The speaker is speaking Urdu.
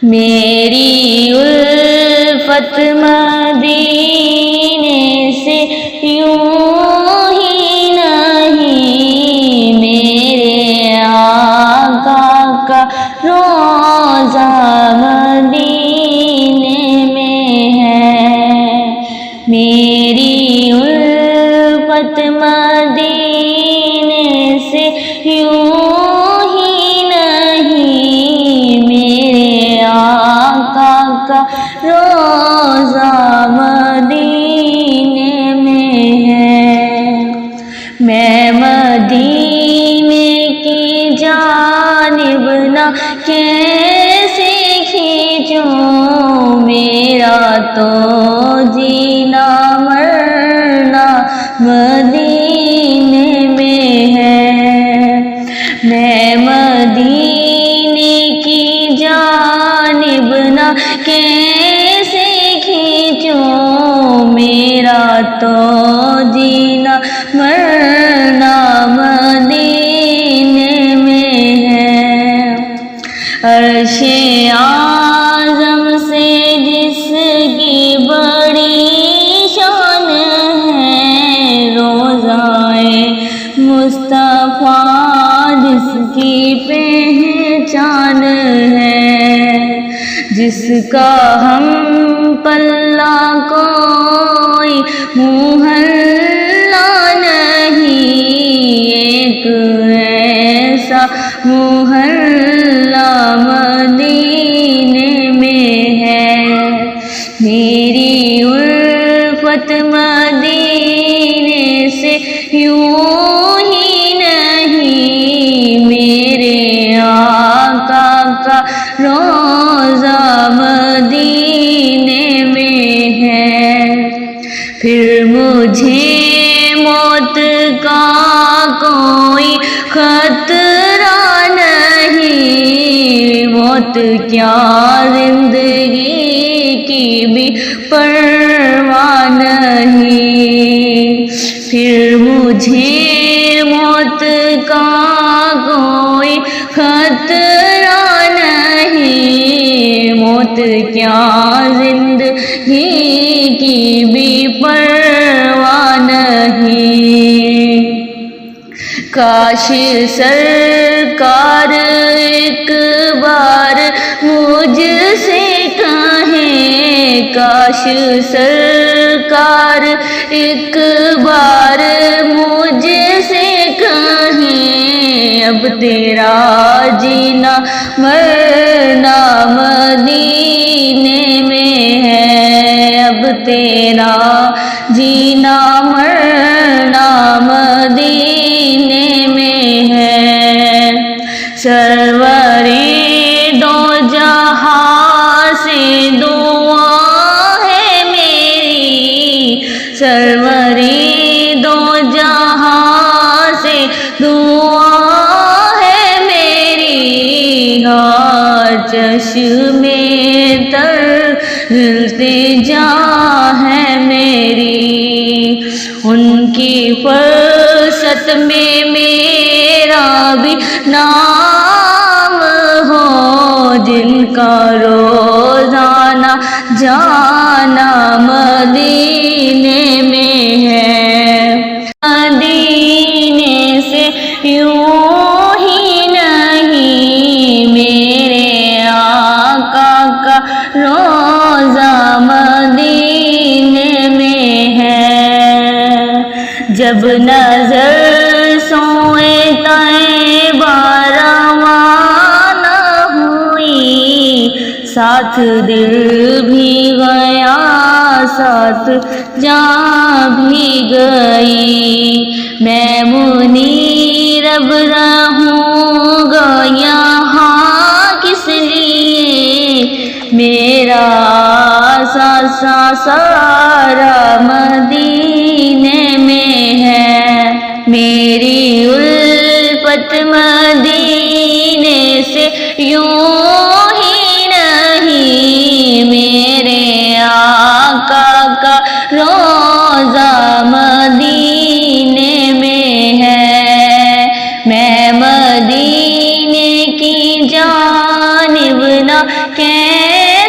میری الفت مدینے سے یوں ہی نہیں، میرے آقا کا روضہ مدینے میں ہے۔ میری الفت مدینے سے یوں ہی نہیں، میرے آقا کا روضہ مدینے میں ہے۔ میں مدینے کی جانب نہ کیسے کھینچوں، میرا تو جینا مرنا مدینے میں ہے۔ میں مدینے کی جانب نہ کیسے کھینچوں، میرا تو جینا مرنا مدینے میں ہے۔ عرش اعظم سے جس کی بڑی شان ہے، روضائے مصطفیٰ جس کی پہچان ہے، جس کا ہم پلہ کوئی محلہ نہیں، ایک ایسا محلہ مدینے میں ہے۔ میری الفت مدینے سے یوں ہی نہیں، میرے آقا کا روضہ مدینے میں ہے۔ پھر مجھے موت کا کوئی خطرہ نہیں، موت کیا زندگی کی بھی پرواہ نہیں۔ پھر مجھے موت کا کوئی خطرہ نہیں، موت کیا زندگی کی بھی پرواہ نہیں۔ کاش سرکار ایک بار مجھ سے کہیں، کاش سرکار ایک بار مجھ سے کہیں، اب تیرا جینا مرنا مدینے میں ہے، اب تیرا جینا مرنا مدینے میں ہے۔ سرور دو جہاں سے دعا ہے میری، سرور دو جہاں سے دعا ہے میری، ہر چشمے تر التجا ہے میری، ان کی فرصت میں میرا بھی نام ہو، جن کا روزانہ جانا مدینے میں ہے۔ مدینے سے یوں ہی نہیں، میرے آقا کا روضہ مدینے میں ہے۔ جب نظر سوئے طیبہ روانہ ہوئی، ساتھ دل بھی گیا ساتھ جان بھی گئی، میں منیر اب رہوں گا یہاں کس لیے، میرا سارا مدینے میں ہے۔ میری الفت مدینے سے یوں ہی نہیں، میرے آقا کا روضہ مدینے میں ہے۔ میں مدینے کی جانب نہ کے